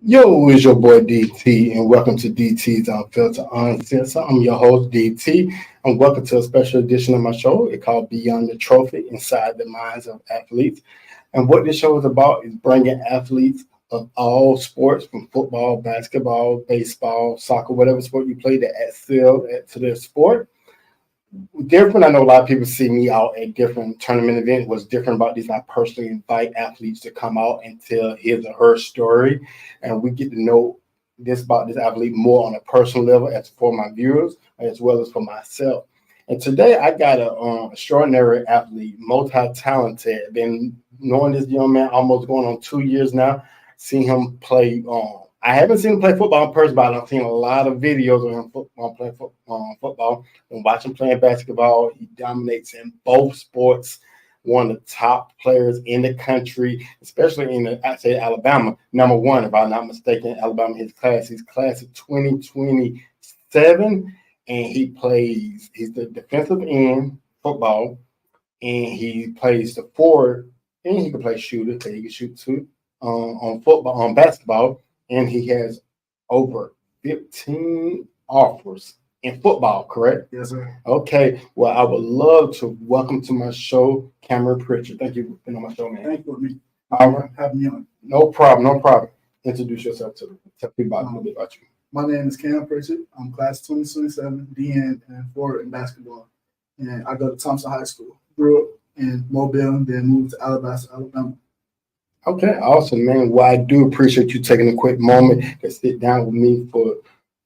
Yo, it's your boy DT, and welcome to DT's Unfiltered Uncensored. I'm your host, DT, and welcome to a special edition of my show. It's called Beyond the Trophy, Inside the Minds of Athletes. And what this show is about is bringing athletes of all sports, from football, basketball, baseball, soccer, whatever sport you play, that excel to their sport. Different. I know a lot of people see me out at different tournament events. What's different about this, I personally invite athletes to come out and tell his or her story, and we get to know this about this athlete more on a personal level, as for my viewers as well as for myself. And today I got a extraordinary athlete, multi-talented. Been knowing this young man almost going on 2 years now. Seen him play. I haven't seen him play football in person, but I've seen a lot of videos of him playing football. And watching playing basketball, he dominates in both sports. One of the top players in the country, especially in the, I say, Alabama. Number one, if I'm not mistaken, Alabama. He's class of 2027, and he's the defensive end football, and he plays the forward, and he can play shooter. So he can shoot too on football, on basketball, and he has over 15 offers in football, correct? Yes, sir. Okay. Well, I would love to welcome to my show Cameron Pritchett. Thank you for being on my show, man. Thank you for me. All right. Having me on. No problem. No problem. Introduce yourself to tell people a little bit about you. My name is Cameron Pritchett. I'm class 2027, DN and forward in basketball. And I go to Thompson High School. Grew up in Mobile, then moved to Alabaster, Alabama. Okay, awesome, man. Well, I do appreciate you taking a quick moment to sit down with me for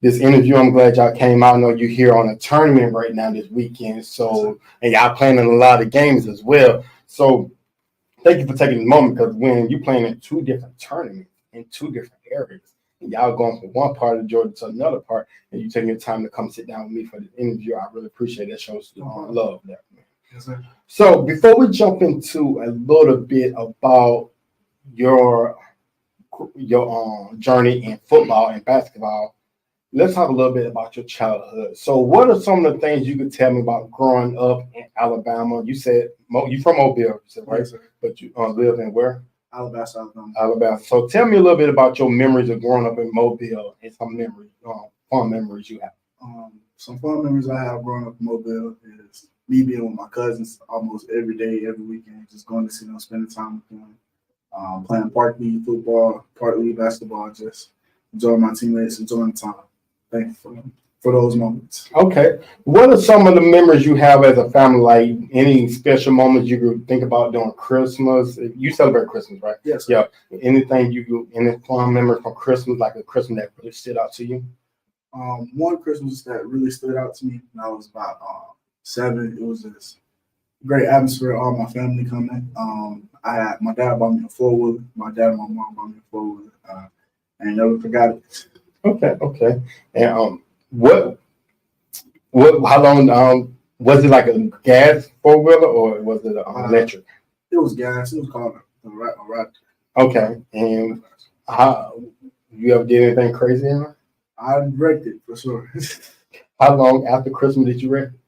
this interview. I'm glad y'all came out. I know you're here on a tournament right now this weekend. So, and y'all playing in a lot of games as well. So thank you for taking the moment, because when you're playing in two different tournaments in two different areas, and y'all going from one part of Georgia to another part, and you taking your time to come sit down with me for this interview, I really appreciate that. Shows love there, man. Yes, sir. So before we jump into a little bit about your journey in football and basketball, let's talk a little bit about your childhood. So what are some of the things you could tell me about growing up in Alabama? You said you from Mobile, you said, right? Yes, sir. But you live in where? Alabaster, Alabama. Alabama. So tell me a little bit about your memories of growing up in Mobile and some memories, fun memories you have. Some fun memories I have growing up in Mobile is me being with my cousins almost every day, every weekend, just going to see them, spending time with them, playing park league football, park league basketball, just enjoying my teammates, enjoying the time. Thankful for those moments. Okay. What are some of the memories you have as a family? Like any special moments you could think about during Christmas? You celebrate Christmas, right? Yes. Yeah. Anything any fun memory from Christmas, like a Christmas that really stood out to you? One Christmas that really stood out to me when I was about 7. It was this great atmosphere, all my family coming. I had my dad bought me a 4-wheeler. My dad and my mom bought me a 4-wheeler. I never forgot it. Okay. And what how long was it, like a gas 4-wheeler or was it electric? It was gas. It was called a Raptor. Okay. And how you ever did anything crazy in it? I wrecked it for sure. How long after Christmas did you wreck it?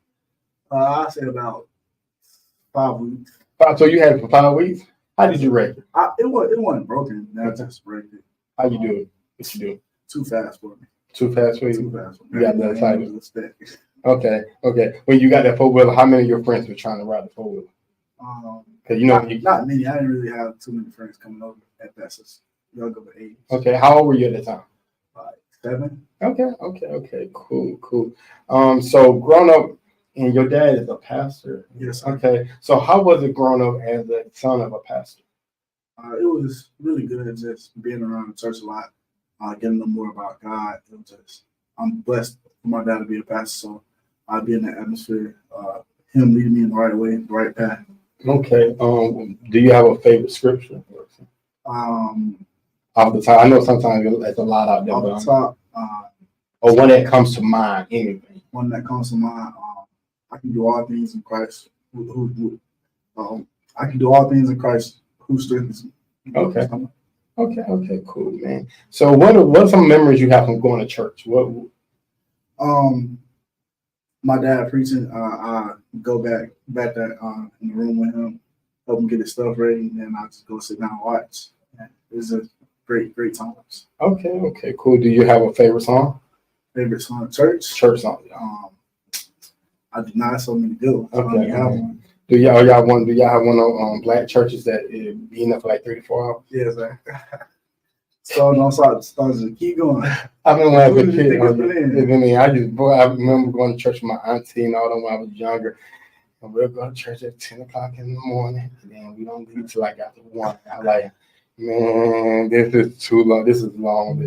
I said about 5 weeks. So you had it for 5 weeks? How did you wreck it? It wasn't broken. I just wrecked it. How you do it? What you do? Too fast for me. Too fast for you? Too fast for me. You got that excited. Okay. When you got that 4-wheeler, how many of your friends were trying to ride the 4-wheeler? Because not many. I didn't really have too many friends coming over at that young of an age. Okay. How old were you at the time? Like 7. Okay. Cool. So growing up, and your dad is a pastor. Yes, sir. Okay. So how was it growing up as the son of a pastor? It was really good just being around the church a lot, getting to know more about God. It was just, I'm blessed for my dad to be a pastor, so I'll be in that atmosphere, him leading me in the right way, the right path. Okay. Do you have a favorite scripture? Off the top, I know sometimes it's a lot out there. Off the top, or one that comes to mind, anything. One that comes to mind, I can do all things in Christ. I can do all things in Christ who strengthens me. Okay, cool, man. So what are some memories you have from going to church? My dad preaching. I go back there in the room with him, help him get his stuff ready, and then I just go sit down and watch. It's just great times. Okay, cool. Do you have a favorite song? Favorite song, church. Church song. I do not have so many good ones. Okay. Do y'all have one of black churches that be in there for like 3 to 4 hours? Yes, sir. So no stars. Keep going. I mean, when I was a Who did you kid, think it's been in? I remember going to church with my auntie and all that when I was younger. And we'll go to church at 10 o'clock in the morning, and then we don't leave till like after 1. I'm like, man, this is too long. This is long.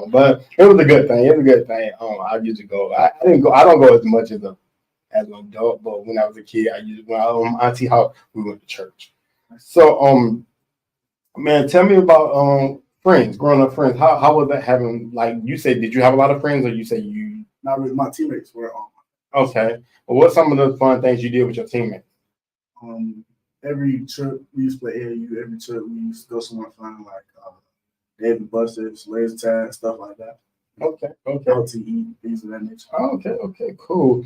But it was a good thing. It's a good thing. I used to go. I didn't go. I don't go as much as an adult, but when I was a kid, when I was my auntie house, we went to church. So, man, tell me about friends, growing up friends. How was that having, like you said, did you have a lot of friends, or you say you? Not really. My teammates were Okay. Well, what's some of the fun things you did with your teammates? Every trip we used to play AAU. Every trip we used to go somewhere fun, like David Busters, laser tag, stuff like that. Okay. LTE, things of that nature. Okay, cool.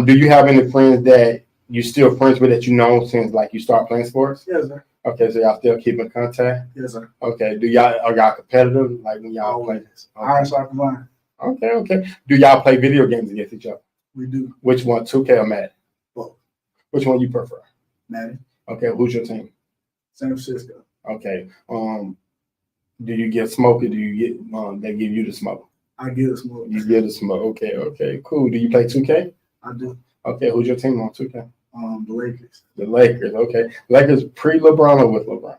Do you have any friends that you still friends with that you know since like you start playing sports? Yes, sir. Okay, so y'all still keep in contact? Yes, sir. Okay. Are y'all competitive like when y'all play? Iron soccer line. Okay. Do y'all play video games against each other? We do. Which one, 2K or Madden? Both. Which one you prefer? Madden. Okay, who's your team? San Francisco. Okay. Do you get smoke or do you get they give you the smoke? I get the smoke. You get the smoke. Okay, cool. Do you play 2K? I do. Okay, who's your team on 2K? The Lakers. The Lakers, okay. Lakers pre-LeBron or with LeBron?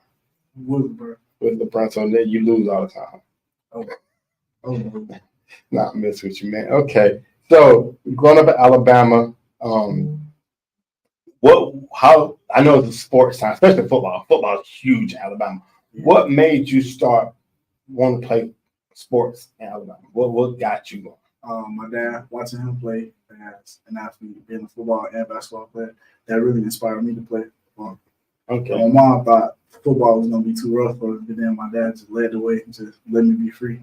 With LeBron. With LeBron, so then you lose all the time. Oh. Not mess with you, man. Okay, so growing up in Alabama, how I know it's a sports time, especially football. Football is huge in Alabama. Yeah. What made you start wanting to play sports in Alabama? What got you going? My dad, watching him play as an athlete, being a football and basketball player, that really inspired me to play. Okay. My mom thought football was going to be too rough for us, but then my dad just led the way and just let me be free.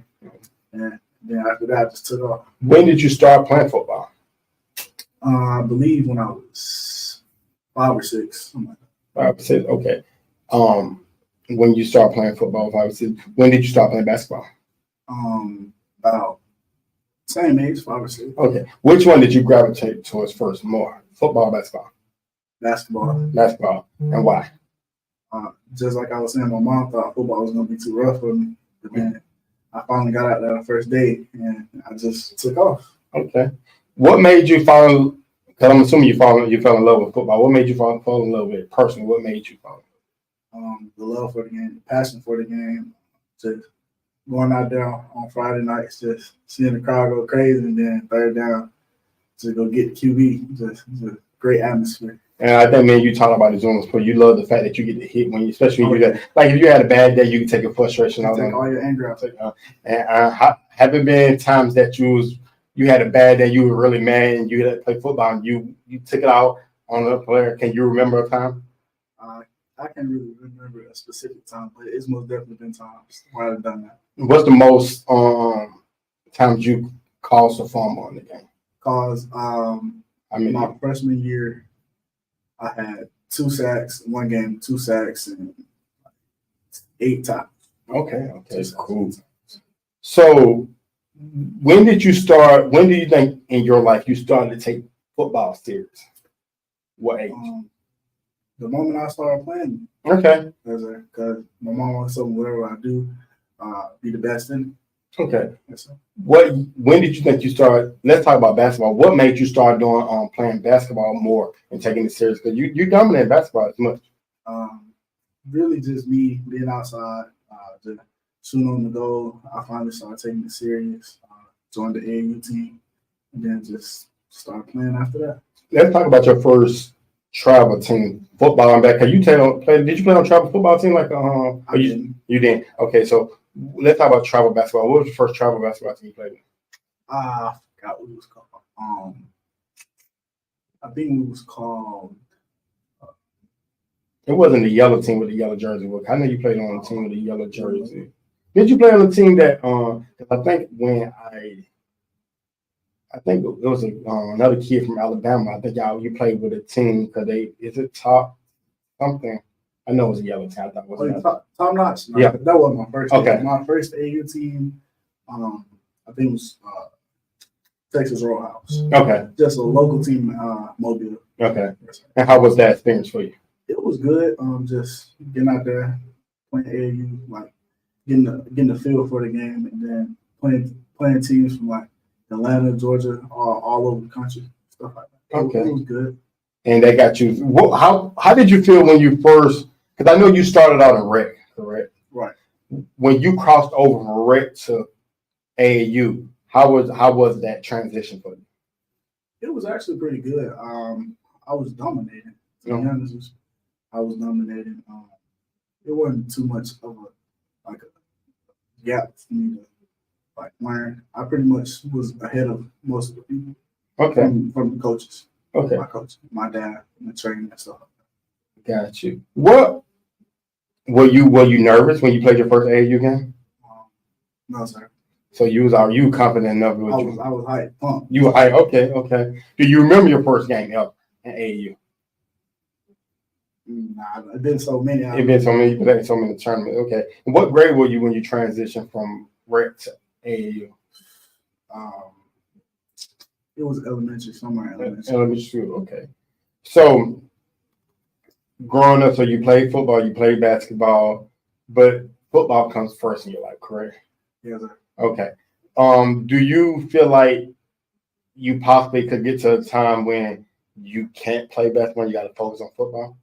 And then after that, I just took off. When did you start playing football? I believe when I was 5 or 6. Something like that. 5 or 6, okay. When you start playing football, 5 or 6, when did you start playing basketball? About same age, 5 or 6. Okay. Which one did you gravitate towards first more? Football or basketball? Basketball. And why? Just like I was saying, my mom thought football was going to be too rough for me. But then I finally got out there the first day, and I just took off. Okay. What made you fall? Because I'm assuming you fell in love with football. What made you fall in love with it personally? What made you fall? The love for the game, the passion for the game. Just going out there on Friday nights, just seeing the crowd go crazy, and then third down to go get the QB. Just a great atmosphere. And I think, man, you talk about this on sport. You love the fact that you get to hit when you, especially when you got, like if you had a bad day, you can take your frustration out. Take all your anger out. And have it been times that you had a bad day, you were really mad, and you had to play football, and you took it out on a player? Can you remember a time? I can't really remember a specific time, but it's most definitely been times where I've done that. What's the most times you caused a fumble in the game? Because my freshman year, I had 2 sacks, one game, 2 sacks, and 8 tackles. Okay, cool. So when did you think in your life you started to take football serious? What age? The moment I started playing. Okay. Because my mom wants something, whatever I do, be the best in it. Okay. Yes, sir. When did you think you started? Let's talk about basketball. What made you start doing playing basketball more and taking it serious? Because you dominate basketball as much. Really, just me being outside, just shooting on the goal. I finally started taking it serious. Joined the AAU team, and then just started playing after that. Let's talk about your first travel team, football and back. Did you play on travel football team? You didn't. Okay, so let's talk about travel basketball. What was your first travel basketball team you played with? I forgot what it was called. I think it was called. It wasn't the yellow team with the yellow jersey. I know you played on a team with the yellow jersey. Did you play on the team that? I think it was another kid from Alabama. I think you played with a team because is it top something? I know it was a yellow tie. I thought it was another. Top notch. No, Yeah. that wasn't my first. Okay. Team. My first AU team, I think it was Texas Roadhouse. Okay. Just a local team, Mobile. Okay. And how was that experience for you? It was good. Just getting out there, playing AAU, like getting the feel for the game, and then playing teams from like Atlanta, Georgia, all over the country, stuff like that. Okay. It was good. And they got you. How did you feel when you first? Because I know you started out in rec, correct? Right. When you crossed over from rec to AAU, how was that transition for you? It was actually pretty good. I was dominating. To be honest, I was dominating. It wasn't too much of a gap for me to learn. I pretty much was ahead of most of the people. Okay. From the coaches. Okay. My coach, my dad, and the training and stuff. Got you. What were you nervous when you played your first AAU game? No, sir. So are you confident enough? I was hyped. Pumped. You were hyped. Okay. Do you remember your first game ever in AAU? Nah, it's been so many. It's been so many. You played so many tournaments. Okay. And what grade were you when you transitioned from rec to AAU? It was elementary, somewhere elementary. Elementary school. Okay. So growing up, so you played football, you played basketball, but football comes first in your life, correct? Yes, sir. Okay. Do you feel like you possibly could get to a time when you can't play basketball, you got to focus on football?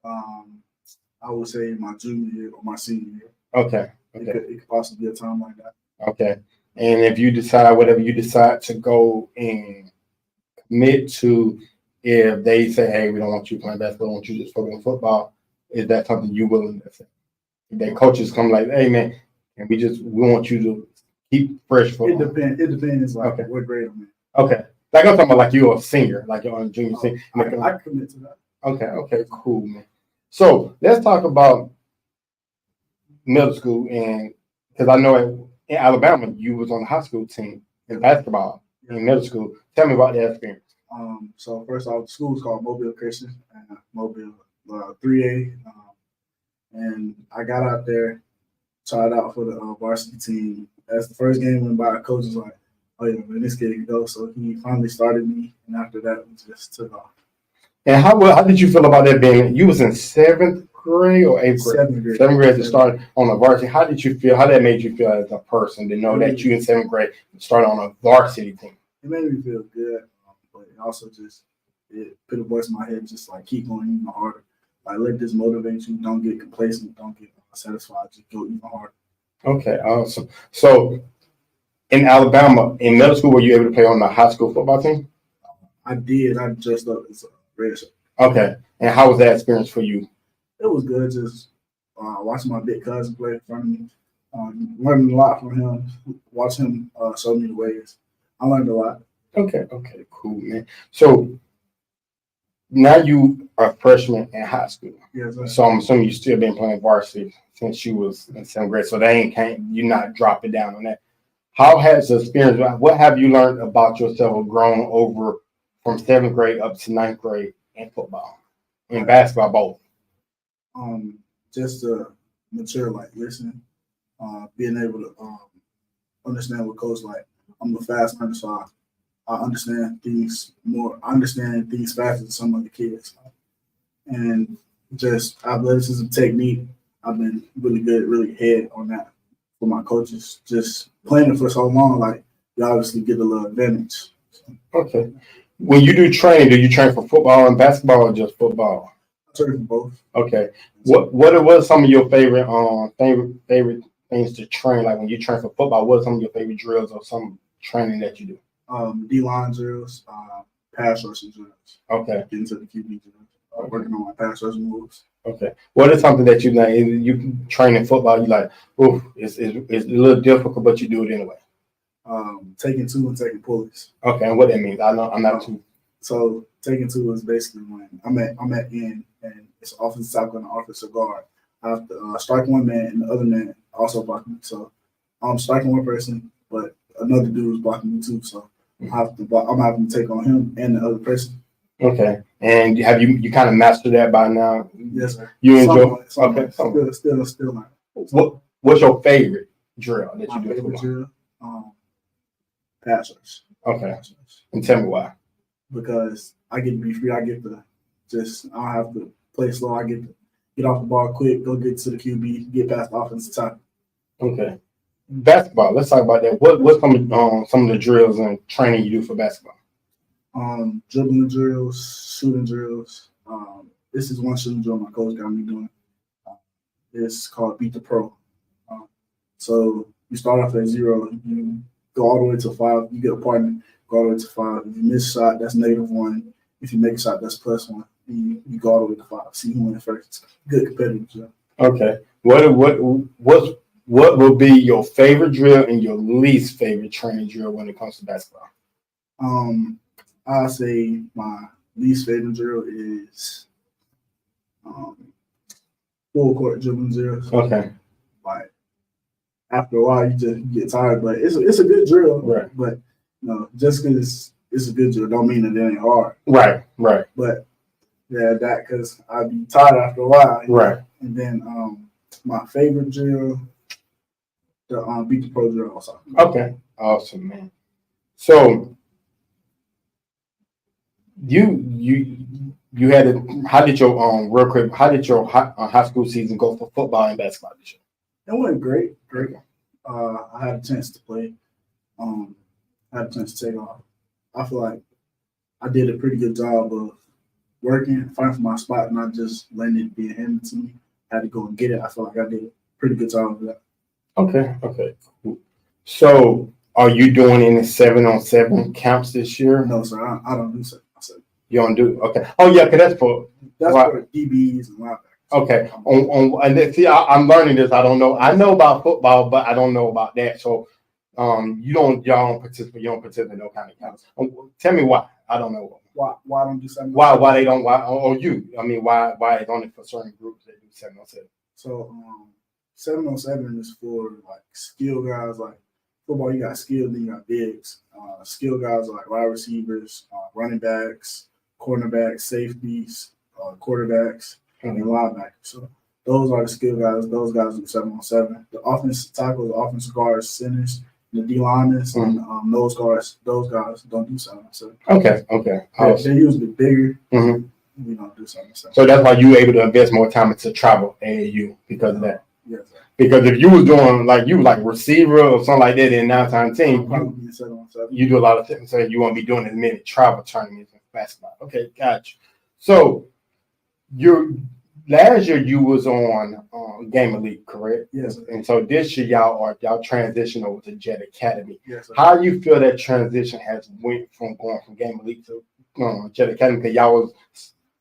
I would say my junior year or my senior year. Okay. It could possibly be a time like that. Okay. And if you decide, whatever you decide to go and commit to, if they say, hey, we don't want you playing basketball, we want you just focus on football, is that something you willing to say? If then coaches come like, hey, man, and we want you to keep fresh football. It depends what grade I'm in. Okay. Like I'm talking about like you're a senior, like you're on a junior senior. I commit to that. Okay, cool, man. So let's talk about middle school, and because I know in Alabama you was on the high school team in basketball in middle school. Tell me about that experience. So first off, the school was called Mobile Christian, Mobile 3A, and I got out there, tried out for the varsity team. As the first game went by, the coach was like, "Oh yeah, man, this kid can go." So he finally started me, and after that, we just took off. And how did you feel about that being? You was in 7th grade or 8th grade? 7th grade to start on a varsity. How did you feel? How that made you feel as a person to know that you in 7th grade started on a varsity team? It made me feel good, but it also it put a voice in my head, just like keep going even harder. Like let this motivate you. Don't get complacent. Don't get satisfied. Just go even harder. Okay, awesome. So in Alabama, in middle school, were you able to play on the high school football team? I did. I dressed up as a red shirt. Okay, and how was that experience for you? It was good. Just watching my big cousin play in front of me, learning a lot from him. Watching him show me the ways. I learned a lot. Okay, cool, man. So now you are a freshman in high school. Yes, sir. So I'm assuming you still been playing varsity since you was in 7th grade. So you're not dropping down on that. How has the experience? What have you learned about yourself growing over from 7th grade up to 9th grade in football, in basketball, both? Just to mature, like listening, being able to understand what coach like. I'm a fast learner, so I understand things more. I understand things faster than some of the kids, and just athleticism, technique. I've been really good, really head on that for my coaches. Just playing it for so long, like you obviously get a little advantage. Okay. When you do training, do you train for football and basketball or just football? I train for both. Okay. What are some of your favorite favorite things to train? Like when you train for football, what are some of your favorite drills or some training that you do? D-line drills, pass rushing drills. Okay. Getting to the QB drills. Working on my pass rushing moves. Okay. What is something that you train in football? You like, it's a little difficult, but you do it anyway. Taking two and taking pulleys. Okay, and what that means? I know I'm not too. So taking two is basically when I'm at end and it's offensive tackle and offensive guard. I have to strike one man and the other man also blocking me. So I'm striking one person, but another dude is blocking me too. So I'm having to take on him and the other person. Okay. And have you kind of mastered that by now? Yes, sir. You enjoy? Somewhat. Okay. Still not. What's your favorite drill that you My do? favorite drill, passers. Okay. Passers. And tell me why. Because I get to be free. I get to I don't have to play slow. I get to get off the ball quick, go get to the QB, get past the offensive tackle. Okay. Basketball. Let's talk about that. What's some of the drills and training you do for basketball? Dribbling drills, shooting drills. This is one shooting drill my coach got me doing. It's called Beat the Pro. So you start off at 0, you go all the way to 5, you get a partner, go all the way to 5. If you miss a shot, that's -1. If you make a shot, that's +1. You go all the way to 5. See who wins first. It's good competitive drill. Okay. What will be your favorite drill and your least favorite training drill when it comes to basketball? I say my least favorite drill is full court dribbling drills. Okay. Like after a while, you just get tired, but it's a good drill. Right. But just because it's a good drill, don't mean that it ain't hard. Right. But yeah, that because I'd be tired after a while. Right. And then my favorite drill, the Beat the Pro drill also. Okay. Awesome, man. So you had it. How did your real quick? How did your high school season go for football and basketball this year? It went great. I had a chance to play. I had a chance to take off. I feel like I did a pretty good job of working, fighting for my spot, not just letting it be handed to me. I had to go and get it. I feel like I did a pretty good job of that. Okay. Cool. So, are you doing any 7-on-7 camps this year? No, sir. I don't do 7-on-7. You don't do okay. Oh yeah, because that's for DBs and linebackers. Okay. I'm learning this. I don't know. I know about football, but I don't know about that. So, y'all don't participate. You don't participate in no kind of camps. Tell me why. I don't know. Why I don't do 7-on-7? Why they don't? Why? Or you? I mean, why it's only for certain groups that do 7-on-7? So 7-on-7 is for like skill guys. Like football, you got skill, then you got bigs. Skill guys are like wide receivers, running backs, cornerbacks, safeties, quarterbacks, and linebackers. So those are the skill guys. Those guys do 7-on-7. The offensive tackles, the offensive guards, centers, the D linemen, and those guys don't do 7-on-7. Okay. They're usually bigger. Mm-hmm. We don't do 7-on-7. So that's why you able to invest more time into travel AAU because of that. Yes, sir. Because if you was doing like receiver or something like that in 9 times 10, you do a lot of things. So you won't be doing as many travel tournaments in basketball. Okay, gotcha. So last year you was on Game Elite, correct? Yes. And so this year y'all transitioned over to Jet Academy. Yes, sir. How do you feel that transition has went from going from Game Elite to Jet Academy? Because y'all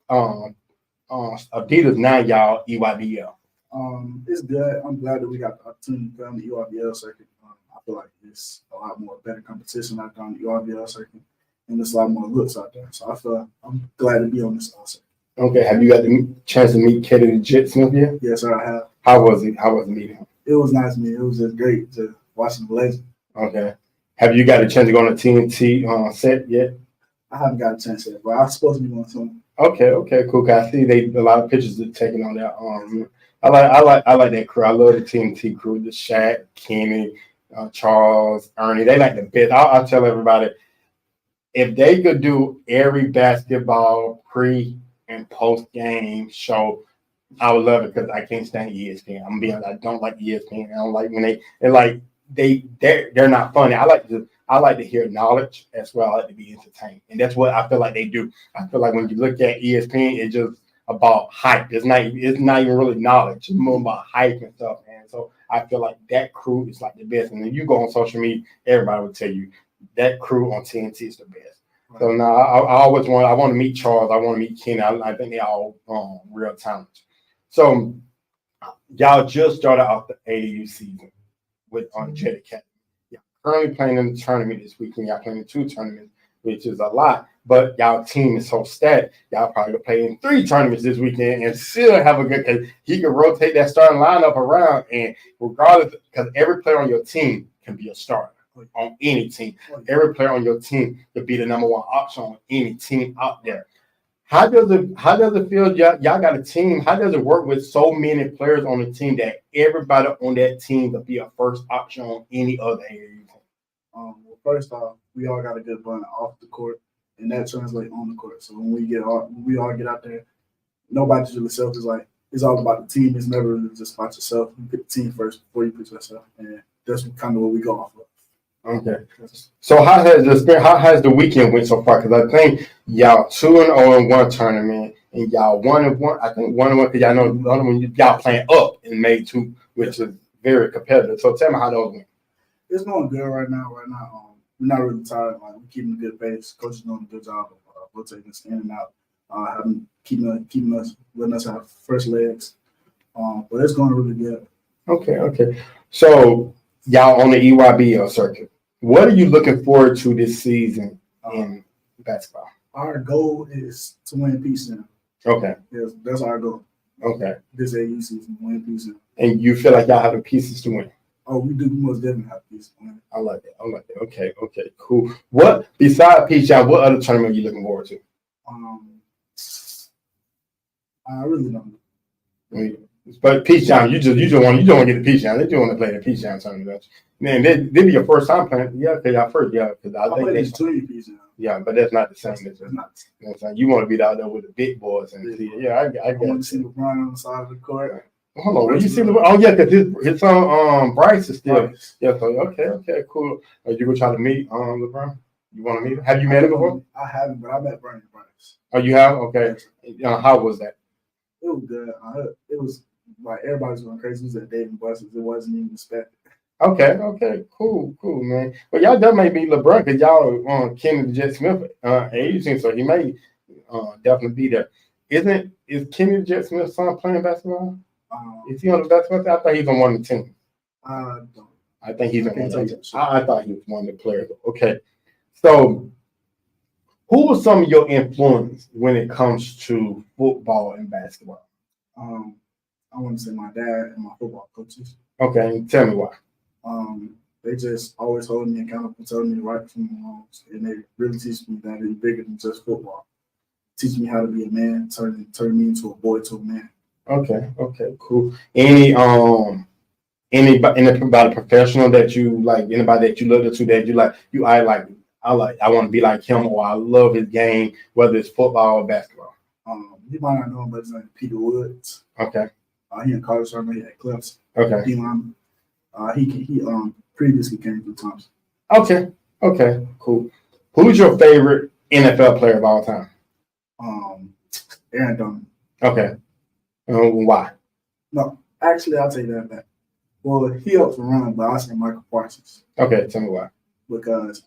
was Adidas, now y'all EYBL. It's good. I'm glad that we got the opportunity to play on the EYBL circuit. I feel like it's a lot more better competition out there on the EYBL circuit, and there's a lot more looks out there. So I'm glad to be on this circuit. Okay, have you got the chance to meet Kenny the Jet Smith yet? Yes, sir, I have. How was it? How was it meeting him? It was nice meeting. It was just great to watch the legend. Okay. Have you got a chance to go on the TNT set yet? I haven't got a chance yet, but I'm supposed to be going soon. Okay, cool. I see a lot of pictures are taken on that. I like that crew. I love the TNT crew, the Shaq, Kenny, Charles, Ernie. They like the best. I'll tell everybody, if they could do every basketball pre and post game show, I would love it because I can't stand ESPN. I'm being I don't like ESPN. I don't like when they're not funny. I like to hear knowledge as well. I like to be entertained, and that's what I feel like they do. I feel like when you look at ESPN, it's just about hype. It's not even really knowledge. It's more about hype and stuff. And so I feel like that crew is like the best. And if you go on social media, everybody will tell you that crew on TNT is the best. Right. So now I want to meet Charles. I want to meet Kenny. I think they all real talented. So y'all just started off the AAU season with Jet Academy. Yeah, currently playing in the tournament this weekend. Y'all playing in 2 tournaments, which is a lot. But y'all team is so stacked, y'all probably gonna play in 3 tournaments this weekend and still have a good. Cause he can rotate that starting lineup around, and regardless, because every player on your team can be a starter on any team. Every player on your team could be the number 1 option on any team out there. How does it feel? Y'all got a team. How does it work with so many players on the team that everybody on that team could be a first option on any other area? Well, first off, we all got a good bond off the court, and that translates on the court. So when we all get out there, nobody's really selfish. Like it's all about the team. It's never really just about yourself. You put the team first before you put yourself, and that's kind of what we go off of. Okay. So how has the weekend went so far? Because I think y'all 2-0 in one tournament, and y'all 1-1. I think 1-1 because y'all know the other one y'all playing up in May 2, which is very competitive. So tell me how those went. It's going good right now. We're not really tired. Like we're keeping a good pace. Coach is doing a good job of rotating us in and out, keeping us, letting us have fresh legs. But it's going really good. Okay. So y'all on the EYBL circuit. What are you looking forward to this season in basketball? Our goal is to win Peace Now. Okay. Yes, that's our goal. Okay. This AU season, win Peace Now. And you feel like y'all have the pieces to win? Oh, we do. We most definitely have Peace to win. I like that. Okay, cool. What besides Peace Now, what other tournament are you looking forward to? I really don't know. But Peace Town, you don't want to get the Peace Town. They just want to play the Peace Town tournament. Man, this be your first time playing. Yeah, because y'all first. Yeah, because I think they junior Peace Town. Yeah, but that's not the same. That's not. You know what I'm saying? You want to be out there with the big boys and see. Yeah, I want to see LeBron on the side of the court. Hold on, when you see LeBron? Oh yeah, because his son Bryce is still. Bryce. Yeah, so okay, cool. Are you gonna try to meet LeBron? You want to meet him? Have you met him before? I haven't, but I met Bryce. Oh, you have? Okay. How was that? It was good. It was like everybody's going crazy. It was at Dave & Buster's. It wasn't even expected. Okay, cool, man. Well, y'all done may meet LeBron because y'all on Kenny Jet Smith agency, so he may definitely be there. Is Kenny Jet Smith's son playing basketball? Is he on the basketball team? I thought he's on one of the teams. I think he's on one of the teams. I thought he was one of the players. Okay, so who was some of your influence when it comes to football and basketball? I want to say my dad and my football coaches. Okay, tell me why. They just always hold me accountable, telling me the right from the wrongs, and they really teach me that it's bigger than just football. Teach me how to be a man, turn me into a boy to a man. Okay, cool. Anybody professional that you like? Anybody that you look up to that you like? I want to be like him, or I love his game, whether it's football or basketball. You might not know him, but his name is Peter Woods. Okay. He in college right now. He at Clips. Okay. He previously came through Thompson. Okay, cool. Who's your favorite NFL player of all time? Aaron Donald. Okay. Why? No, actually, I'll take that back. Well, he helps run, but I'll say Michael Parsons. Okay, tell me why. Because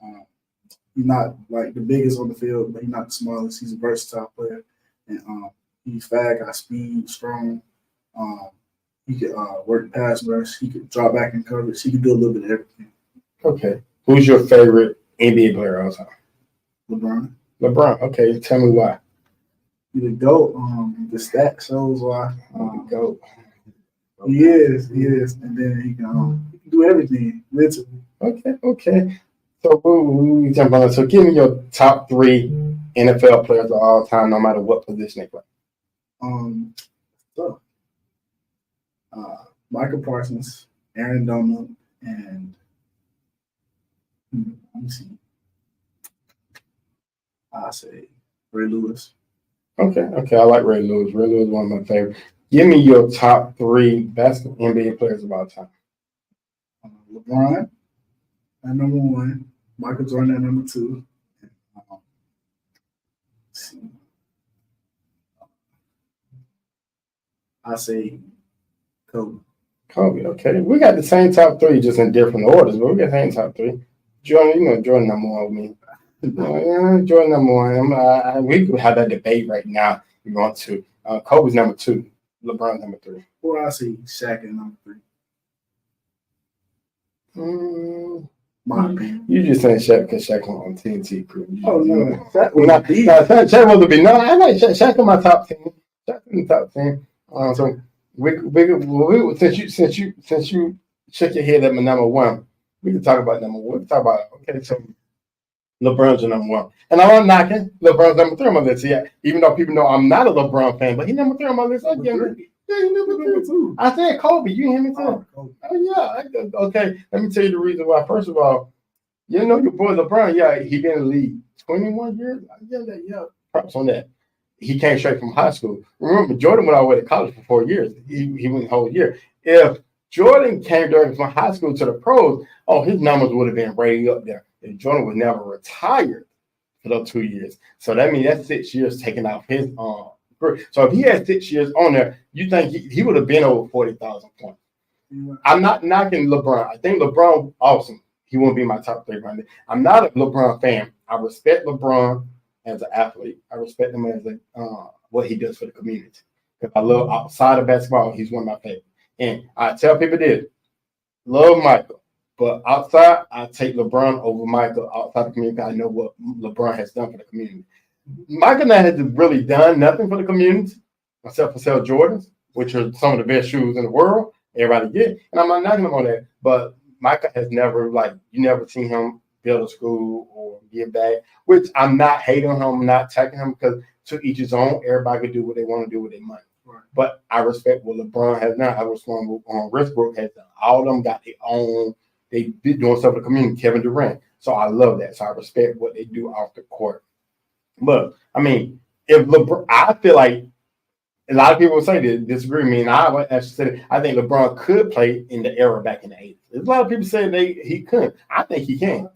he's not like the biggest on the field, but he's not the smallest. He's a versatile player, and he's fast, got speed, strong. He could work pass rush. He could drop back in coverage. He could do a little bit of everything. Okay. Who's your favorite NBA player of all time? LeBron. Okay. Tell me why. He's the GOAT. The stat shows why. GOAT. He is. And then he can do everything, literally. Okay. So we jump on. So give me your top 3 NFL players of all time, no matter what position they play. Michael Parsons, Aaron Donald, and let me see. I'll say Ray Lewis. Okay. I like Ray Lewis. Ray Lewis is one of my favorites. Give me your top 3 best NBA players of all time. LeBron at number 1, Michael Jordan at number 2. I say Kobe. Okay. We got the same top 3, just in different orders, but we got the same top 3. Jordan number 1 with me. Jordan number 1. We could have that debate right now. We want to. Kobe's number 2. LeBron number 3. Well, I see Shaq at number 3. My opinion. You just saying Shaq because Shaq on TNT crew. Oh no, Shaq was a big. No, I like Shaq in my top 10. Shaq in the top 10. So we since you shook your head at my number 1, we can talk about number 1. We can talk about so LeBron's your number one. And I'm not knocking LeBron's number three on my list. Yeah, even though people know I'm not a LeBron fan, but he's number three on my list. Yeah, he's number two. I said Kobe. You hear me too? Oh yeah. Okay. Let me tell you the reason why. First of all, you know your boy LeBron. Yeah, he been in the league 21 years. Yeah. Props on that. He came straight from high school. Remember, Jordan went all the way to college for 4 years. He went the whole year. If Jordan came directly from high school to the pros, his numbers would have been way up there. And Jordan was never retired for those 2 years. So that means that's 6 years taken off his career. So if he had 6 years on there, you think he would have been over 40,000 points. I'm not knocking LeBron. I think LeBron awesome. He won't be my top three right now. I'm not a LeBron fan. I respect LeBron as an athlete. I respect him as what he does for the community. Because I love outside of basketball, he's one of my favorites. And I tell people this, love Michael. But outside, I take LeBron over Michael outside the community. I know what LeBron has done for the community. Michael now has really done nothing for the community except for sell Jordans, which are some of the best shoes in the world. Everybody get. And I'm not knocking him on that. But Michael has never, you never seen him build a school or give back, which I'm not hating him, I'm not attacking him because to each his own, everybody can do what they want to do with their money. Right. But I respect what LeBron has done. I respect what Westbrook has done. All of them got their own, they be doing stuff for the community, Kevin Durant. So I love that. So I respect what they do off the court. But I mean, if LeBron, I feel like a lot of people say that disagree with me, and I would actually say I think LeBron could play in the era back in the 80s. There's a lot of people saying he couldn't. I think he can.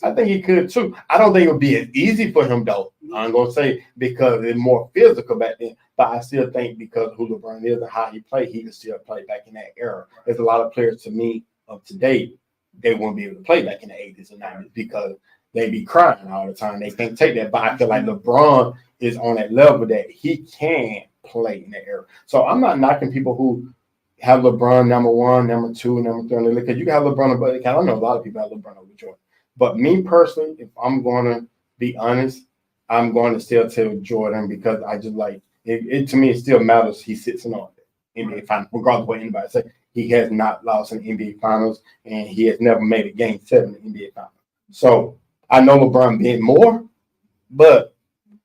I think he could too. I don't think it would be as easy for him though. I'm gonna say because it's more physical back then. But I still think because of who LeBron is and how he played, he can still play back in that era. There's a lot of players to me of today, they won't be able to play back in the 80s and 90s because they be crying all the time. They can't take that. But I feel like LeBron is on that level that he can play in that era. So I'm not knocking people who have LeBron number one, number two, number three, because you can have LeBron, but I know a lot of people have LeBron over Jordan. But me personally, if I'm going to be honest, I'm going to still tell Jordan because I just like it. To me, it still matters. He sits in all the NBA Finals, regardless of what anybody say. He has not lost in NBA Finals, and he has never made a Game 7 in NBA Finals. So I know LeBron being more, but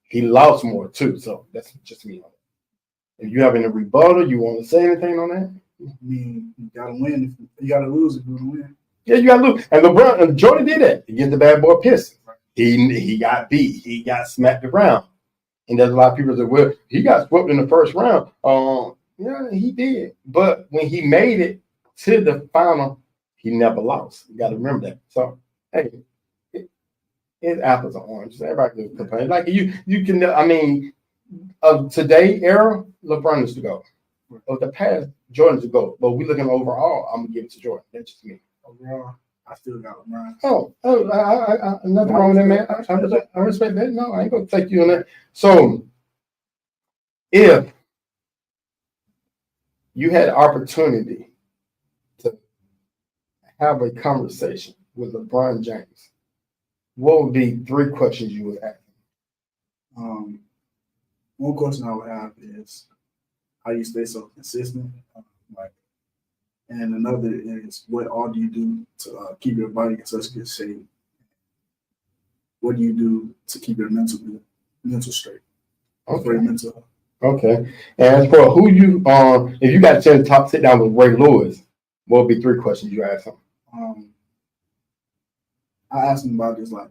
he lost more too. So that's just me on it. If you have any rebuttal, you want to say anything on that? I mean, you gotta win. You gotta lose if you want to win. Yeah, you gotta lose. And LeBron and Jordan did that against the bad boy Pistons. He got beat. He got smacked around. And there's a lot of people that well, he got swept in the first round. Yeah, he did. But when he made it to the final, he never lost. You got to remember that. So, hey, it's apples and oranges. Everybody can complain. Like you can. I mean, of today era, LeBron is to go. Of the past, Jordan's to go. But we looking overall, I'm gonna give it to Jordan. That's just me. Overall, I still got LeBron. I nothing wrong with that, man. I respect that. No, I ain't gonna take you on that. So, if you had the opportunity to have a conversation with LeBron James, what would be 3 questions you would ask him? One question I would have is how you stay so consistent, and another is what all do you do to keep your body in such good shape? What do you do to keep your mental straight? Okay. Mental. Okay. And as for who you if you got a chance to sit down with Ray Lewis, what would be 3 questions you ask him? I asked him about just like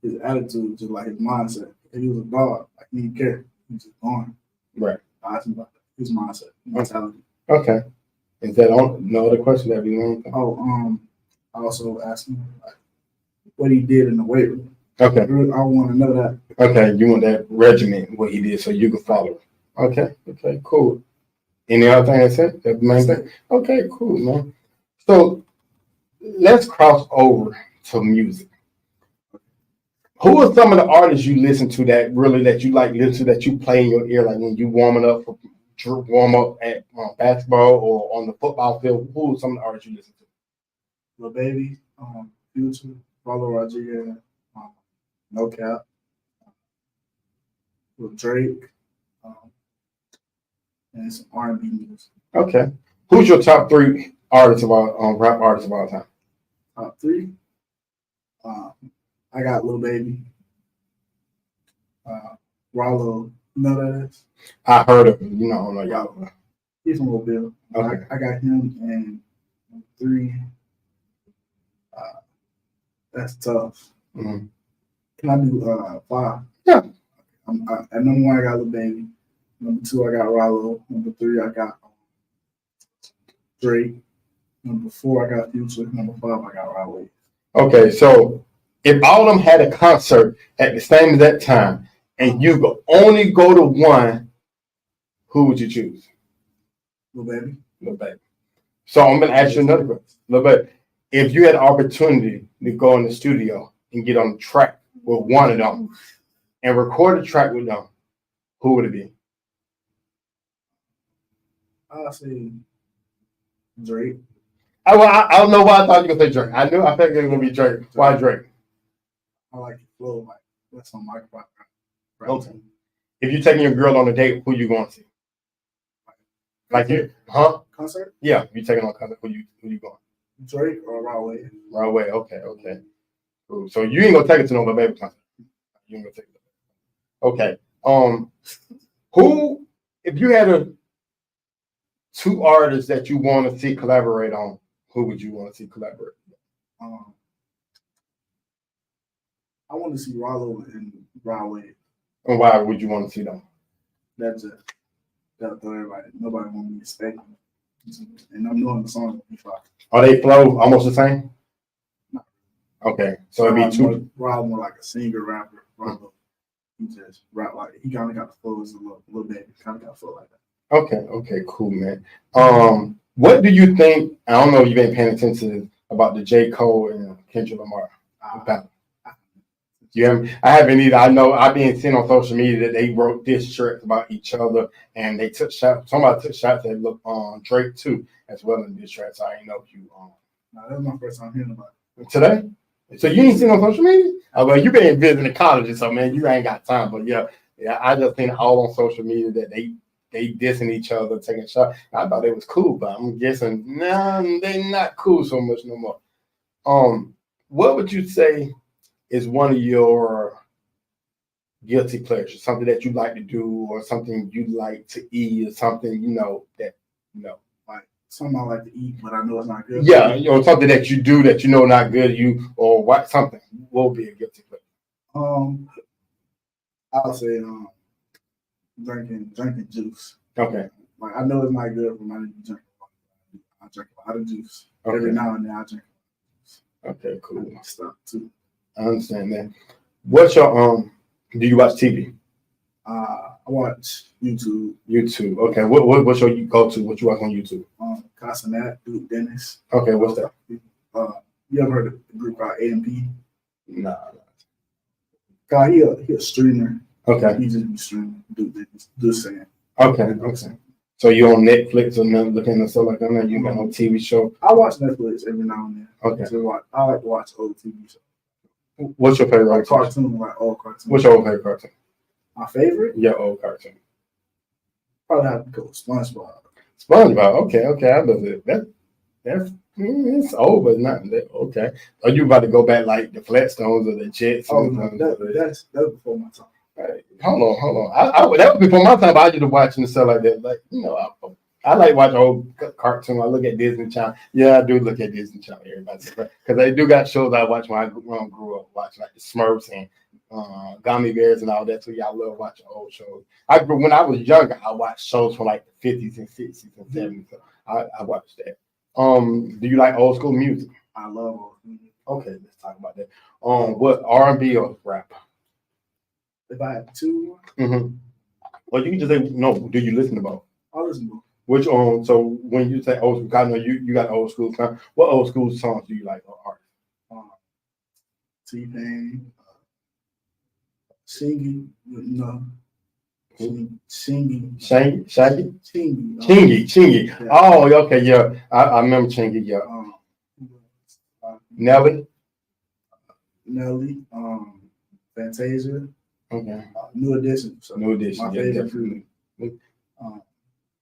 his attitude, just like his mindset. If he was a dog, like he didn't care. He was just gone. Right. I asked him about his mindset, mentality. Okay. Is that no other question that we want? I also asked him like what he did in the weight room. Okay. I want to know that. Okay, you want that regimen, what he did, so you can follow. Okay, cool. Any other thing I said? That the main thing? Okay, cool, man. So let's cross over to music. Who are some of the artists you listen to that you like listen to that you play in your ear, like when you warm up at basketball or on the football field? Who are some of the artists you listen to? Lil Baby, Future, Paulo Rodriguez, No Cap, with Drake, and some R&B music. Okay. Who's your top 3 artists of all rap artists of all time? Top 3? I got Lil Baby. Rollo, you know who that is? I heard of him. I don't know y'all. He's from Mobile. Okay. I got him and 3. That's tough. Mm-hmm. Can I do 5? Yeah. At number 1, I got Lil Baby. Number 2, I got Rollo. Number 3, I got Drake. Number 4, I got Future. Number 5, I got Raleigh. Okay, so if all of them had a concert at the same exact time, and you could only go to one, who would you choose? Lil Baby. Lil Baby. So I'm gonna ask you another question. Lil Baby, if you had the opportunity to go in the studio and get on the track with one of them and record a track with them, who would it be? I'll say Drake. I don't know why I thought you were gonna say Drake. I figured it was gonna be Drake. Why Drake? I like the flow, like that's on my part. Okay. If you're taking your girl on a date, who you going to see? Like you, huh? Concert? Yeah, you taking on a concert. Who you going? Drake or Raleigh? Raleigh. Okay. Cool. So you ain't gonna take it to no Lil Baby concert. You ain't gonna take it. Okay. Who? If you had 2 artists that you want to see collaborate on, who would you want to see collaborate? I want to see Rollo and Raleigh. And why would you want to see them? That's everybody. Nobody want to be expecting. And I'm knowing the song before. Are they flow almost the same? No. Okay, so it'd be 2. Rollo more like a singer rapper. Rollo, he just rap like he kind of got the flow as a little bit. Kind of got the flow like that. Okay, cool, man. What do you think? I don't know if you've been paying attention about the J. Cole and Kendrick Lamar battle. I haven't either. I know I've been seeing on social media that they wrote diss tracks about each other, and they took shots. Somebody took shots at Drake too, as well in diss tracks. I didn't know if you. No, that was my first time hearing about it Today. So you ain't seen on social media? Oh, well, you been visiting colleges, so man, you ain't got time. But yeah, I just seen all on social media that they dissing each other, taking shots. I thought it was cool, but I'm guessing they not cool so much no more. What would you say is one of your guilty pleasures, something that you like to do, or something you like to eat, or something like something I like to eat, but I know it's not good. Yeah, something that you do that you know not good, or what something will be a guilty pleasure. I'll say drinking juice. Okay. Like I know it's not good for my drink. I drink a lot of juice. Okay. Every now and then I drink. Okay, cool. Stuff too. I understand that. What's your do you watch TV? I watch YouTube. YouTube. Okay. What's your go-to? What you watch on YouTube? Casanat, Duke Dennis. Okay, what's that? You ever heard of the group called AMP? Nah. God, he a streamer. Okay. He just be streaming. Duke Dennis. Just saying. Okay. So you on Netflix or nothing looking at stuff like that? You got no TV show? I watch Netflix every now and then. Okay. I like to watch old TV shows. What's your favorite cartoon? Like old cartoon. What's your favorite cartoon? My favorite? Yeah, old cartoon. Probably have to go with SpongeBob. SpongeBob. Okay. I love it. That's it's old, but not that. Okay. Are you about to go back like the Flintstones or the Jets? Oh no, that's before my time. Right. Hold on. That was before my time. I used to watching and stuff like that. Like I like watching old cartoons. I look at Disney Channel. Yeah, I do look at Disney Channel. Everybody, because they do got shows I watched when I grew up watching, like the Smurfs and Gummy Bears and all that. So yeah, I love watching old shows. When I was younger, I watched shows from like the 50s and 60s and 70s. So I watched that. Do you like old school music? I love old music. Okay, let's talk about that. What R&B or rap? If I had to, Well, you can just say no. Do you listen to both? I listen to both. Which so when you say old school, I know you got old school time. What old school songs do you like or artists? T-Pain, Shingy, no. Chingy. Shaggy? Chingy. Yeah. Oh, okay, yeah. I remember Chingy, yeah. Nelly, Fantasia. Okay. New Edition. So New Edition. My favorite group.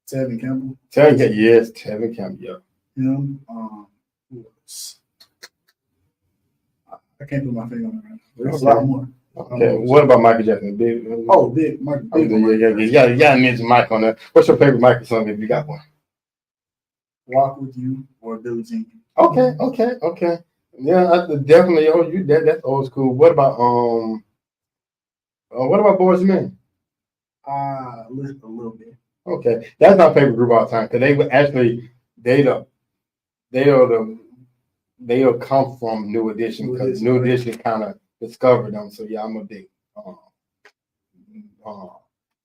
Tevin Campbell. Yes, Tevin Campbell, yeah. Him. Who else? I can't put my finger on it right now. There's a Okay. lot more. Okay. What about Michael Jackson? Big. Oh, big, Michael. Oh, yeah. You gotta mention Mike on that. What's your favorite Michael song if you got one? Walk With You or Billie Jean. Okay. Yeah, definitely. Oh, that's old school. What about Boys Men? Listen a little bit. Okay, that's my favorite group of all time because they would actually they the they are the they'll come from New Edition because New Edition kind of discovered them. So yeah, I'm a big uh,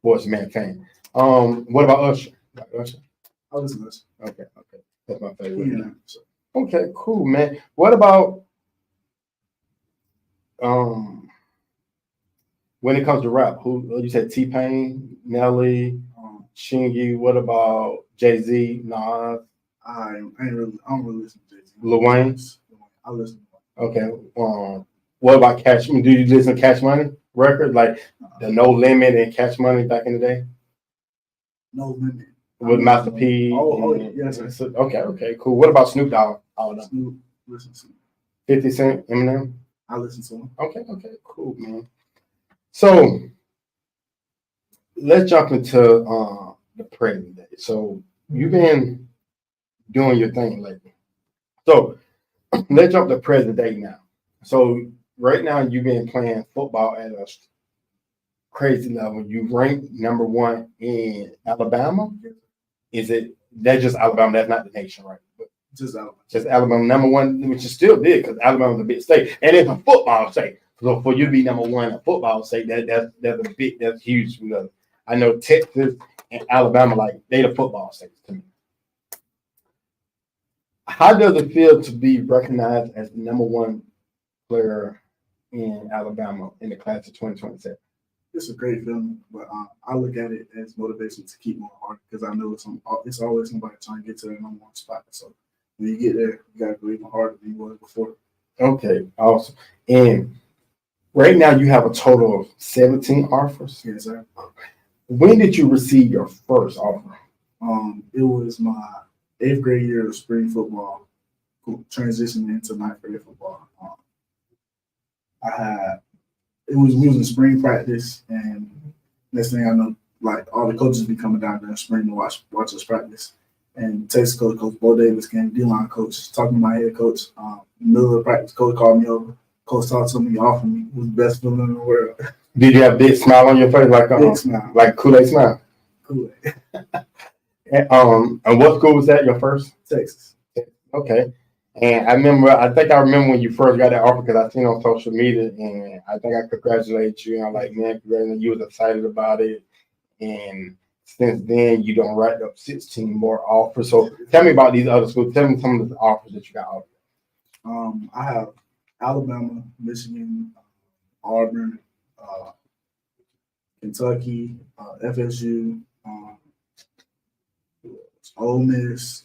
Boys Man fan. What about Usher? Like Usher? I listen to this. Okay, that's my favorite. Yeah. Okay, cool, man. What about when it comes to rap? Who you said? T-Pain, Nelly, Shingy. What about Jay-Z, Nas? I don't really listen to Jay-Z. Lil Wayne. I listen. Okay. What about Cash? Do you listen to Cash Money record like the No Limit and Cash Money back in the day? No Limit. With Master P. Yes. Okay, cool. What about Snoop Dogg? Snoop, listen to 50 Cent, Eminem? I listen to him. Okay, cool, man. So let's jump into the present day. So you've been doing your thing lately. So let's jump to present day now. So right now you've been playing football at a crazy level. You ranked number 1 in Alabama. Is it that's just Alabama? That's not the nation, right? But just Alabama. Just Alabama number 1, which is still big because Alabama's a big state, and it's a football state. So for you to be number 1 in a football state, that's huge. I know Texas and Alabama, like they the football states to me. How does it feel to be recognized as the number 1 player in Alabama in the class of 2027? It's a great feeling, but I look at it as motivation to keep going hard because I know it's always somebody trying to get to that number 1 spot. So when you get there, you got to go even harder than you was before. Okay, awesome. And right now you have a total of 17 offers. Yes, sir. When did you receive your first offer? It was my 8th grade year of spring football, transitioning into 9th grade football. We was in spring practice, and next thing I know, like all the coaches be coming down during spring to watch us practice. And Texas coach, Coach Bo Davis, came, D-line coach, talking to my head coach. Middle of the practice, coach called me over. Coach talked to me, offered me. It was the best feeling in the world. Did you have a big smile on your face, big smile, like Kool-Aid smile? Kool-Aid. And what school was that? Your first? Texas. Okay. And I think I remember when you first got that offer because I seen it on social media, and I think I congratulated you. And I'm like, man, congratulations, you was excited about it. And since then, you don't write up 16 more offers. So tell me about these other schools. Tell me some of the offers that you got offered. I have Alabama, Michigan, Auburn, Kentucky, FSU, Ole Miss,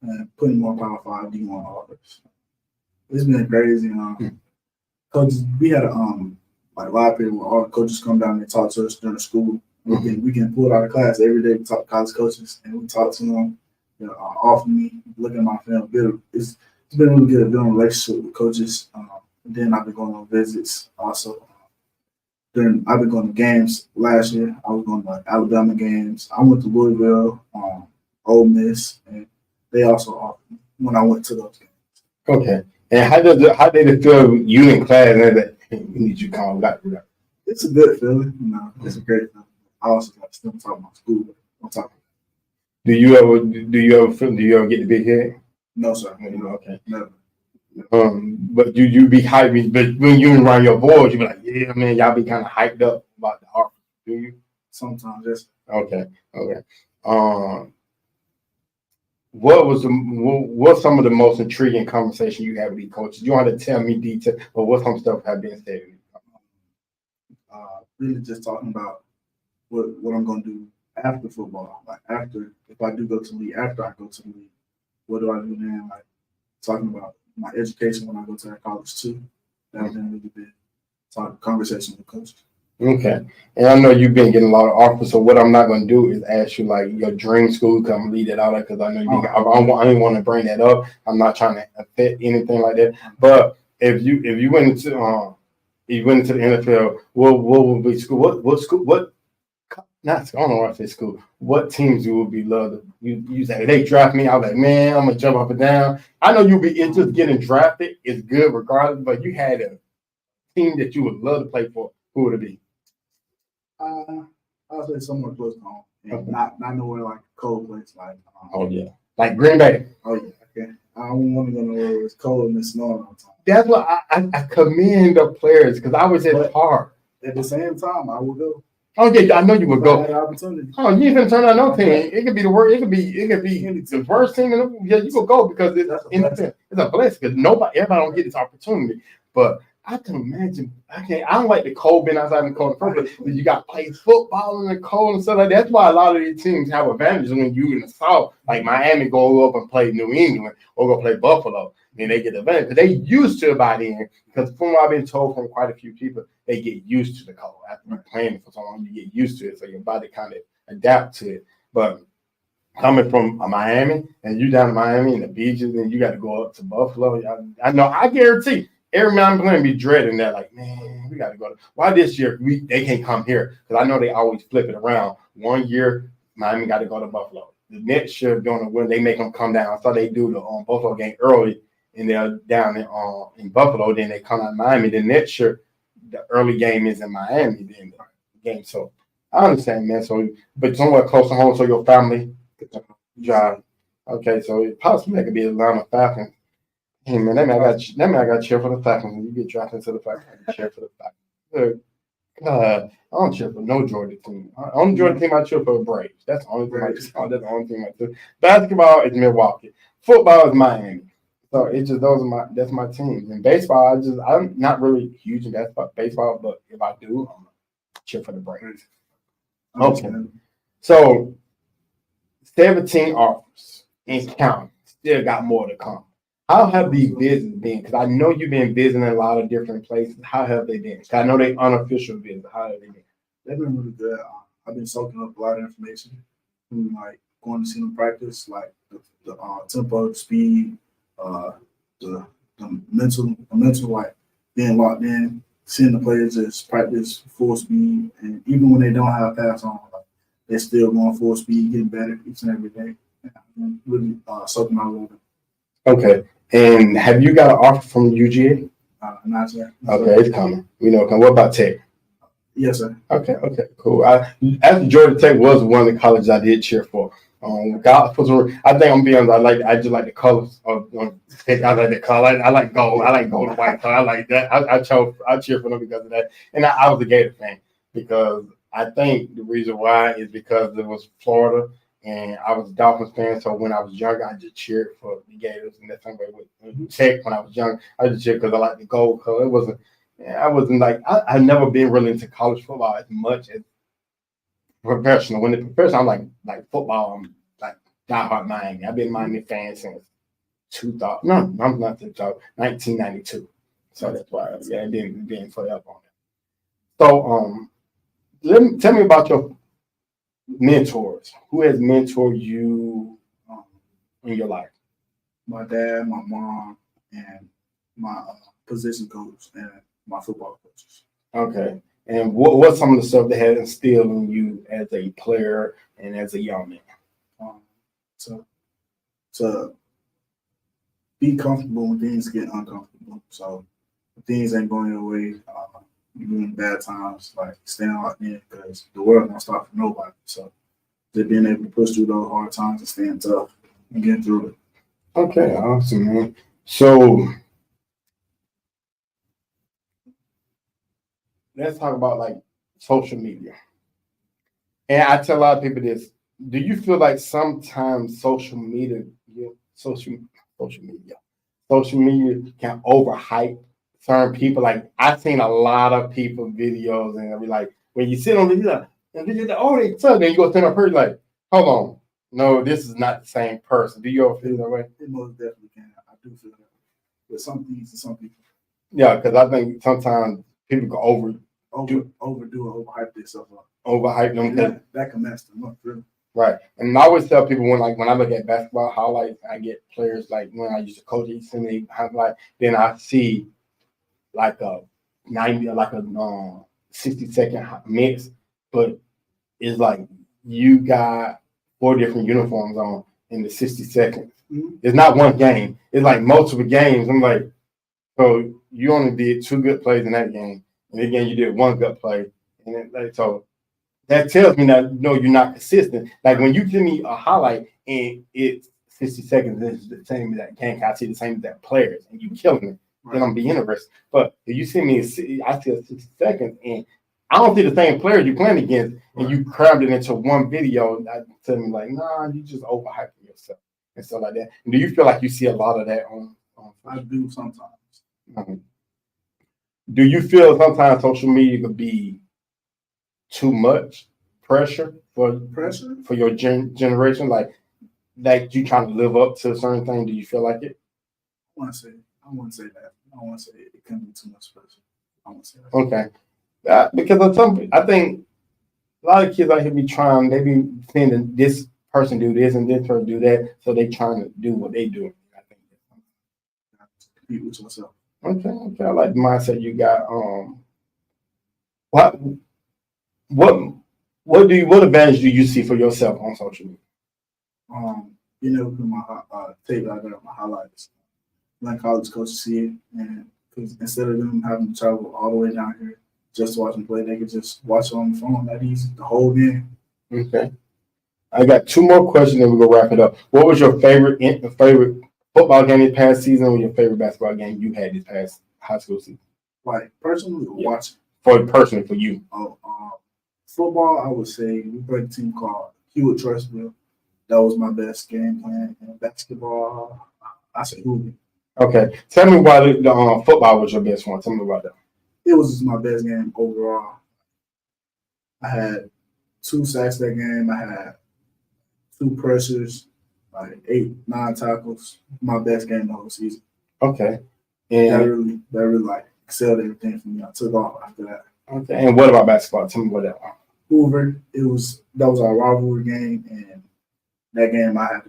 and putting more Power 5 D1 offers. It's been crazy. Coaches, we had a live period where all the coaches come down and talk to us during school. We can pull it out of class every day. We talk to college coaches and we talk to them. Offer me, look at my film. It's been really good building a relationship with coaches. Then I've been going on visits also. I've been going to games last year. I was going to Alabama games. I went to Louisville, Ole Miss, and they also offered me when I went to those games. Okay. And how did it feel you in class and that we need you to come back? It's a good feeling. It's a great feeling. I also got to still talk about school. I'm talking. Do you ever get the big head? No, sir. Okay. Never. But you be hyped, but when you around your boys, you be like, yeah, man, y'all be kind of hyped up about the art, do you? Sometimes, yes. Okay. What's some of the most intriguing conversation you had with these coaches? You don't have to tell me detail, but what some stuff have been said? Really just talking about what I'm going to do after football. Like if I do go to league, after I go to the league, what do I do then? Like talking about my education when I go to that college too. That's been really big. Conversation with coaches. Okay. And I know you've been getting a lot of offers. So what I'm not going to do is ask you like your dream school. Come lead it out because I know you. I didn't want to bring that up. I'm not trying to affect anything like that. But if you went into the NFL, what would be school? What school? What not school? I don't know if it's school. What teams you would be love to you say they draft me? I was like, man, I'm gonna jump up and down. I know you'll be it's just getting drafted is good regardless, but you had a team that you would love to play for. Who would it be? I'll say somewhere close to home, and Okay. not nowhere like a cold place like. Oh yeah, like Green Bay. Oh yeah, okay. I don't want to go nowhere where it's cold and it's snowing all the time. That's what I commend the players because I was at hard. At the same time, I will go. Oh yeah, I know you would If I had go. the opportunity. Oh, you ain't gonna turn down no team. It could be the worst. It could be the worst team. Yeah, you will go because it's a blessing because everybody don't get this opportunity. But I can imagine. I don't like the cold being outside in the cold first. But you got to play football in the cold and stuff like that. That's why a lot of these teams have advantages when you in the South, like Miami, go up and play New England or go play Buffalo. And they get the advantage because they used to it by then. Because from what I've been told from quite a few people, they get used to the cold after you're playing for so long. You get used to it, so your body kind of adapt to it. But coming from Miami and you down in Miami and the beaches, and you got to go up to Buffalo. I know. I guarantee every man playing be dreading that. Like, man, we got to go. Why this year they can't come here? Because I know they always flip it around. One year Miami got to go to Buffalo. The next year during the winter they make them come down. So they do the Buffalo game early. And they're down in Buffalo, then they come out of Miami. Then next year, the early game is in Miami. Then the game, so I understand, man. So, but somewhere close to home, so your family drive. Okay, so it possibly that could be Atlanta Falcons. Hey man, that man I got cheer for the Falcons. When you get drafted to the Falcons, I cheer for the Falcons. God, I don't cheer for no Georgia team. Only Georgia team I cheer for the Braves. That's the only thing I cheer for. That's the only thing I do. Basketball is Milwaukee. Football is Miami. So it's just that's my team. And baseball, I'm not really huge in baseball, but if I do, I'm gonna cheer for the Braves. Okay. So 17 offers and counting. Still got more to come. How have these visits been? Because I know you've been visiting a lot of different places. How have they been? Because I know they unofficial visits. How have they been? They've been really good. I've been soaking up a lot of information from like going to see them practice, like the tempo, the speed, the mental like being locked in, seeing the players just practice full speed, and even when they don't have pass on, like, they're still going full speed, getting better each and every day. And really soaking out a little bit. Okay. And have you got an offer from UGA? Not yet. Okay, it's coming. We know. What about Tech? Yes, sir. Okay, cool. After Georgia Tech was one of the colleges I did cheer for. I think I'm gonna be honest. I just like the colors of Tech. I like the color. I like gold. I like gold and white color. I like that. I cheer for them because of that. And I was a Gator fan because I think the reason why is because it was Florida and I was a Dolphins fan. So when I was younger, I just cheered for the Gators. And that's same way with Tech when I was young. I just cheered because I like the gold color. I wasn't like I've never been really into college football as much as professional. When the professional, I'm like football. I'm like diehard Miami. I've been Miami fan since 2000. No, I'm not 2000. 1992. So that's why I've been forever on it. So tell me about your mentors. Who has mentored you in your life? My dad, my mom, and my position coach and my football coaches. Okay. And what's some of the stuff that has instilled in you as a player and as a young man? To be comfortable when things get uncomfortable. So if things ain't going your way, you're in bad times, like staying locked in because the world don't stop for nobody. So just being able to push through those hard times and staying tough and getting through it. Okay, awesome, man. So let's talk about like social media. And I tell a lot of people this. Do you feel like sometimes social media can overhype certain people? Like I've seen a lot of people videos and be like, when you sit on the video, oh, they tough, then you go stand up here like, hold on, no, this is not the same person. Do you ever feel that way? It most definitely can. I do feel that with some things and some people. Yeah, because I think sometimes people go overdo it, overhype themselves up. Overhype them. That can mess them up, really. Right. And I always tell people when I look at basketball highlights, I get players like when I used to coach, they send me highlight, then I see like a 60-second mix, but it's like you got 4 different uniforms on in the 60 seconds. Mm-hmm. It's not one game. It's like multiple games. I'm like, so you only did 2 good plays in that game, and again you did 1 good play, and so that tells me that no, you're not consistent. Like when you give me a highlight and it's 60 seconds, it's the same as that game. I see the same as that players, and you killing it. Right. Then I'm be interested. But if you see me, I see a 60 seconds, and I don't see the same players you're playing against, and you crammed it into one video. I tell me like, nah, you just overhyping yourself and stuff like that. And do you feel like you see a lot of that on I do sometimes. Do you feel sometimes social media could be too much pressure for your generation? Like you trying to live up to a certain thing? Do you feel like it? I wouldn't say that. I want to say it can be too much pressure. I won't say that. Okay. Because of I think a lot of kids out here be trying, they be seeing this person do this and this person do that, so they trying to do what they do. I think compete with yourself. Okay. I like the mindset you got. What advantage do you see for yourself on social media? With my tape out there, my highlights. Let college coaches see it, and because instead of them having to travel all the way down here just to watch them play, they could just watch it on the phone that easy, the whole game. Okay. I got 2 more questions and we're gonna wrap it up. What was your favorite football game this past season, or your favorite basketball game you had this past high school season? Like personally, watching. For you. Football, I would say we played a team called Hewitt Trussville. That was my best game plan. And basketball, I say Hoover. Okay. Tell me why the football was your best one. Tell me about that. It was just my best game overall. I had 2 sacks that game. I had 2 pressures, like 8, 9 tackles. My best game the whole season. Okay. And that really like excelled everything for me. I took off after that. Okay. And what about basketball? Tell me about that one. Hoover, that was our rivalry game, and that game I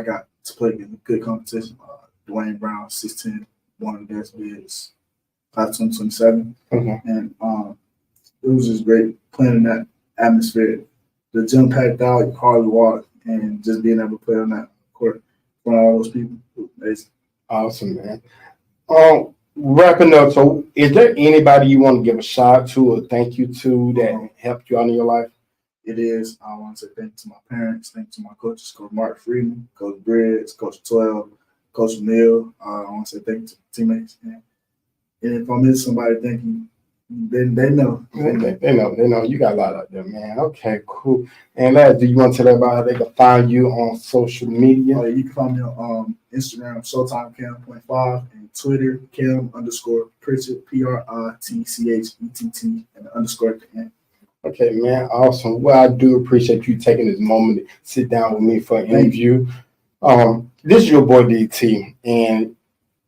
got to play in good competition. Dwayne Brown, 6'10", one of the best bigs, 5'10", 27. Mm-hmm. And it was just great playing in that atmosphere. The gym packed out, you hardly walk, and just being able to play on that court in front of all those people was amazing. Awesome, man. Wrapping up, so is there anybody you want to give a shout out to or thank you to that helped you out in your life? It is. I want to say thank you to my parents, thank you to my coaches, Coach Mark Freeman, Coach Briggs, Coach 12, Coach Neal. I want to say thank you to teammates. And if I miss somebody, thank you. They know. They know. You got a lot out there, man. Okay, cool. And last, do you want to tell everybody how they can find you on social media? You can find me on Instagram, ShowtimeCam.5, and Twitter, Cam_Pritchett, PRITCHETT, and _ at the end. Okay, man. Awesome. Well, I do appreciate you taking this moment to sit down with me for an interview. This is your boy DT, and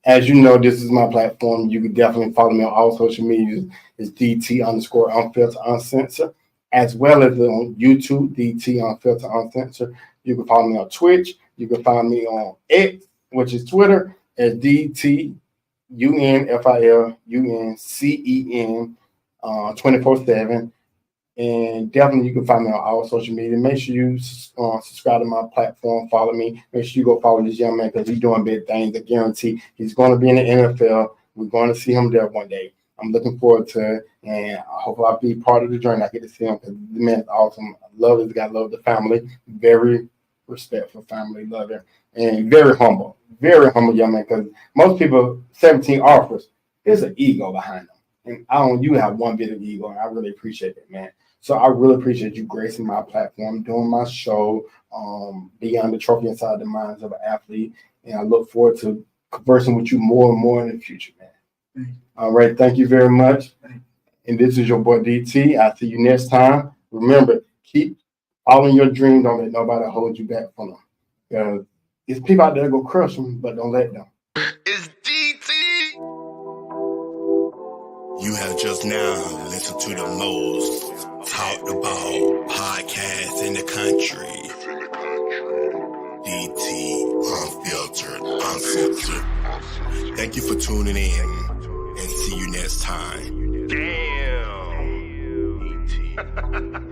as you know, this is my platform. You can definitely follow me on all social media. It's DT_Unfiltered Uncensored, as well as on YouTube, DT Unfiltered Uncensored. You can follow me on Twitch. You can find me on X, which is Twitter, as DT UNFILUNCEN 24/7. And definitely you can find me on all social media. Make sure you subscribe to my platform, follow me. Make sure you go follow this young man because he's doing big things. I guarantee he's going to be in the NFL. We're going to see him there one day. I'm looking forward to it, and I hope I'll be part of the journey. I get to see him because the man's awesome. I love his guy, love the family. Very respectful family, love him. And very humble young man because most people, 17 offers, there's an ego behind them. And you have one bit of ego, and I really appreciate it, man. So I really appreciate you gracing my platform, doing my show, Beyond the Trophy Inside the Minds of an Athlete. And I look forward to conversing with you more and more in the future, man. All right. Thank you very much. And this is your boy DT. I'll see you next time. Remember, keep following your dreams. Don't let nobody hold you back from them. There's people out there that go crush them, but don't let them. It's DT. You have just now listened to the most talked about podcast in the country. DT, unfiltered, uncensored. Thank you for tuning in and see you next time. Damn. DT.